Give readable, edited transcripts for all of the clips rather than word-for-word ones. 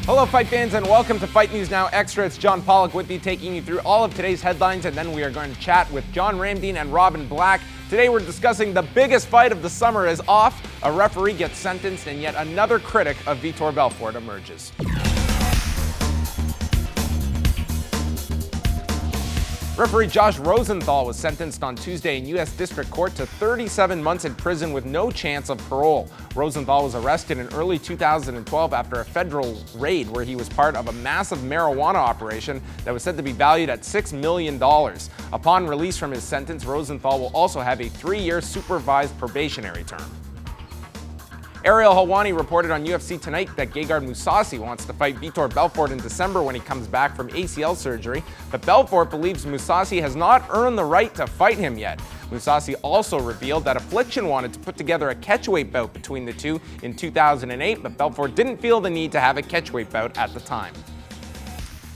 Hello, fight fans, and welcome to Fight News Now Extra. It's John Pollock with you, taking you through all of today's headlines, and then we are going to chat with John Ramdeen and Robin Black. Today we're discussing the biggest fight of the summer is off. A referee gets sentenced, and yet another critic of Vitor Belfort emerges. Referee Josh Rosenthal was sentenced on Tuesday in U.S. District Court to 37 months in prison with no chance of parole. Rosenthal was arrested in early 2012 after a federal raid where he was part of a massive marijuana operation that was said to be valued at $6 million. Upon release from his sentence, Rosenthal will also have a 3-year supervised probationary term. Ariel Helwani reported on UFC Tonight that Gegard Mousasi wants to fight Vitor Belfort in December when he comes back from ACL surgery, but Belfort believes Mousasi has not earned the right to fight him yet. Mousasi also revealed that Affliction wanted to put together a catchweight bout between the two in 2008, but Belfort didn't feel the need to have a catchweight bout at the time.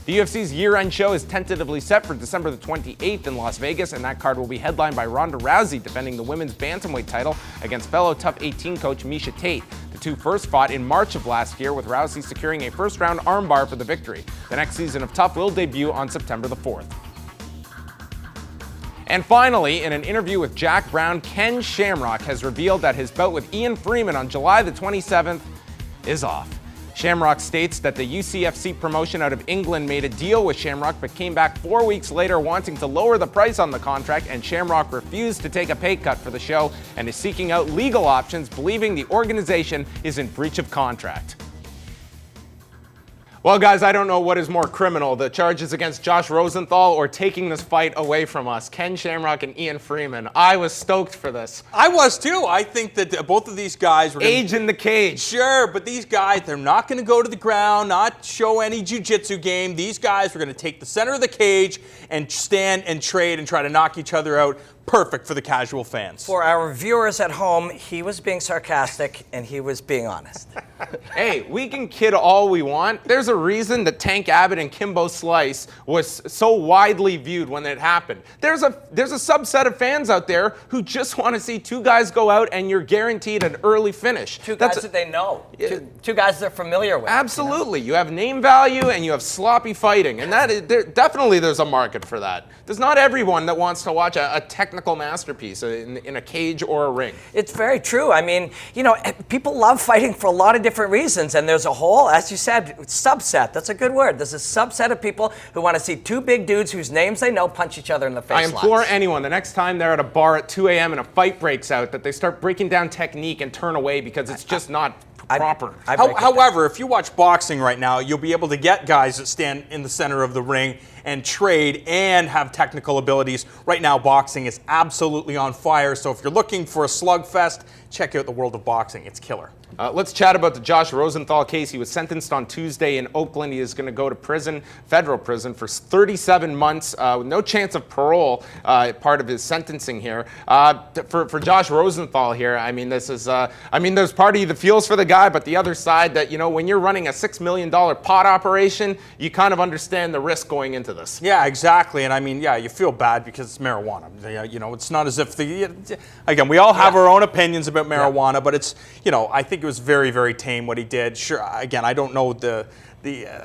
The UFC's year-end show is tentatively set for December the 28th in Las Vegas, and that card will be headlined by Ronda Rousey defending the women's bantamweight title against fellow TUF 18 coach Miesha Tate. The two first fought in March of last year, with Rousey securing a first-round armbar for the victory. The next season of TUF will debut on September the 4th. And finally, in an interview with Jack Brown, Ken Shamrock has revealed that his bout with Ian Freeman on July the 27th is off. Shamrock states that the UCFC promotion out of England made a deal with Shamrock but came back 4 weeks later wanting to lower the price on the contract, and Shamrock refused to take a pay cut for the show and is seeking out legal options, believing the organization is in breach of contract. Well, guys, I don't know what is more criminal, the charges against Josh Rosenthal or taking this fight away from us. Ken Shamrock and Ian Freeman. I was stoked for this. I was too. I think that both of these guys were Age in the cage. Sure, but these guys, they're not going to go to the ground, not show any jiu-jitsu game. These guys were going to take the center of the cage and stand and trade and try to knock each other out. Perfect for the casual fans. For our viewers at home, he was being sarcastic and he was being honest. Hey, we can kid all we want. There's a reason that Tank Abbott and Kimbo Slice was so widely viewed when it happened. There's a subset of fans out there who just want to see two guys go out and you're guaranteed an early finish. Two guys that they know. Two guys they're familiar with. Absolutely. You have name value and you have sloppy fighting. And that is, definitely there's a market for that. There's not everyone that wants to watch a technical masterpiece in a cage or a ring. It's very true. I mean, you know, people love fighting for a lot of different reasons, and there's a whole, as you said, subset. That's a good word. There's a subset of people who want to see two big dudes whose names they know punch each other in the face. I implore anyone, the next time they're at a bar at 2 a.m. and a fight breaks out, that they start breaking down technique and turn away because it's just not proper. However, if you watch boxing right now, you'll be able to get guys that stand in the center of the ring and trade and have technical abilities. Right now, boxing is absolutely on fire. So if you're looking for a slugfest, check out the world of boxing. It's killer. Let's chat about the Josh Rosenthal case. He was sentenced on Tuesday in Oakland. He is going to go to prison, federal prison, for 37 months with no chance of parole, part of his sentencing here. For Josh Rosenthal here, I mean, this is, there's part of you that feels for the guy, but the other side that, you know, when you're running a $6 million pot operation, you kind of understand the risk going into this. Yeah, exactly. And I mean, yeah, you feel bad because it's marijuana. You know, it's not as if again, we all have our own opinions about marijuana, but it's, you know, I think it was very, very tame what he did. Sure, again, I don't know the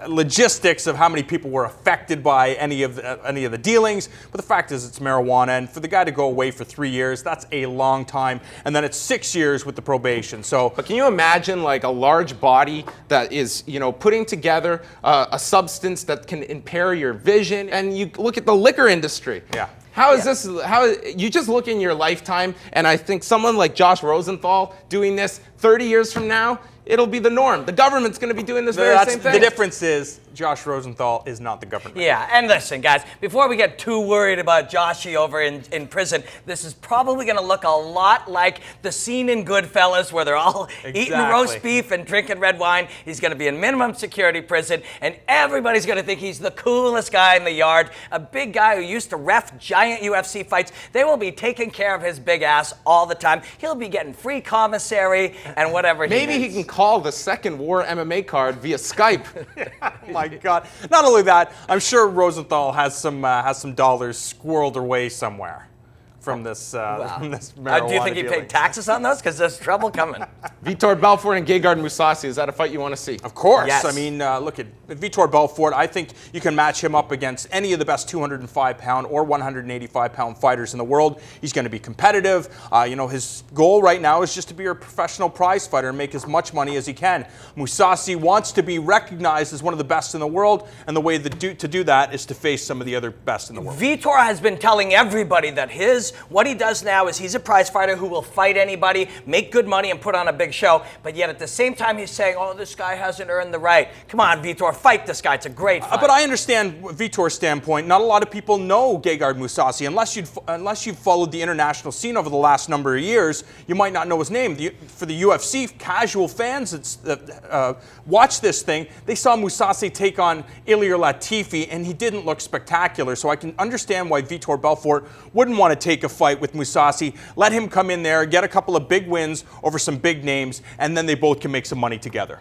logistics of how many people were affected by any of the dealings, but the fact is it's marijuana, and for the guy to go away for 3 years, that's a long time, and then it's 6 years with the probation. So, but can you imagine like a large body that is, you know, putting together a substance that can impair your vision, and you look at the liquor industry. Yeah. How is this, you just look in your lifetime, and I think someone like Josh Rosenthal doing this 30 years from now, it'll be the norm. The government's going to be doing this very same thing. The difference is Josh Rosenthal is not the government. Yeah, and listen, guys, before we get too worried about Joshy over in prison, this is probably going to look a lot like the scene in Goodfellas where they're all eating roast beef and drinking red wine. He's going to be in minimum security prison, and everybody's going to think he's the coolest guy in the yard, a big guy who used to ref giant UFC fights. They will be taking care of his big ass all the time. He'll be getting free commissary and whatever Maybe he can call the second War MMA card via Skype. Oh my God! Not only that, I'm sure Rosenthal has some dollars squirreled away somewhere. from this marijuana Do you think he dealing. paid taxes on those? Because there's trouble coming. Vitor Belfort and Gegard Mousasi, is that a fight you want to see? Of course. Yes. I mean, look at Vitor Belfort. I think you can match him up against any of the best 205-pound or 185-pound fighters in the world. He's going to be competitive. His goal right now is just to be a professional prize fighter and make as much money as he can. Mousasi wants to be recognized as one of the best in the world, and the way to do that is to face some of the other best in the world. Vitor has been telling everybody that what he does now is he's a prize fighter who will fight anybody, make good money, and put on a big show. But yet at the same time, he's saying, oh, this guy hasn't earned the right. Come on, Vitor, fight this guy. It's a great fight. But I understand Vitor's standpoint. Not a lot of people know Gegard Mousasi. Unless you've followed the international scene over the last number of years, you might not know his name. For the UFC, casual fans that watch this thing, they saw Mousasi take on Ilir Latifi, and he didn't look spectacular. So I can understand why Vitor Belfort wouldn't want to take a fight with Mousasi. Let him come in there, get a couple of big wins over some big names, and then they both can make some money together.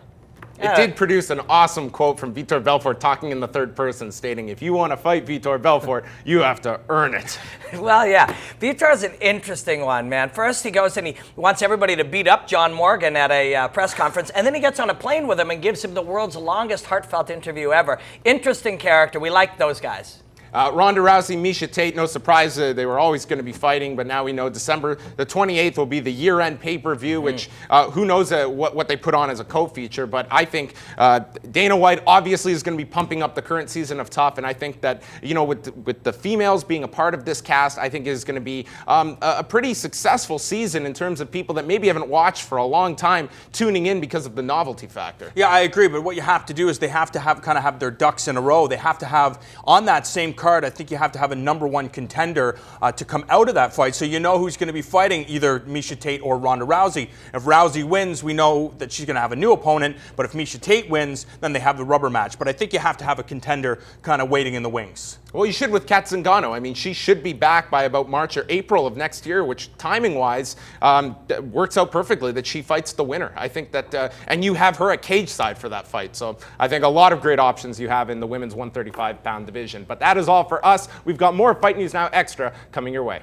It did produce an awesome quote from Vitor Belfort talking in the third person, stating, if you want to fight Vitor Belfort, you have to earn it. Well, yeah. Vitor's an interesting one, man. First, he goes and he wants everybody to beat up John Morgan at a press conference, and then he gets on a plane with him and gives him the world's longest heartfelt interview ever. Interesting character. We like those guys. Ronda Rousey, Miesha Tate, no surprise, they were always going to be fighting, but now we know December the 28th will be the year-end pay-per-view, which who knows what they put on as a co-feature, but I think Dana White obviously is going to be pumping up the current season of Tough, and I think that, with the females being a part of this cast, I think it is going to be a pretty successful season in terms of people that maybe haven't watched for a long time tuning in because of the novelty factor. Yeah, I agree, but what you have to do is they have to have their ducks in a row. They have to have, on that same card, I think you have to have a number one contender to come out of that fight, so you know who's going to be fighting either Miesha Tate or Ronda Rousey. If Rousey wins, we know that she's going to have a new opponent, but if Miesha Tate wins, then they have the rubber match. But I think you have to have a contender kind of waiting in the wings. Well, you should with Kat Zingano. I mean, she should be back by about March or April of next year, which timing-wise works out perfectly that she fights the winner. I think that, and you have her at cage side for that fight. So I think a lot of great options you have in the women's 135-pound division. But that is all for us. We've got more Fight News Now Extra coming your way.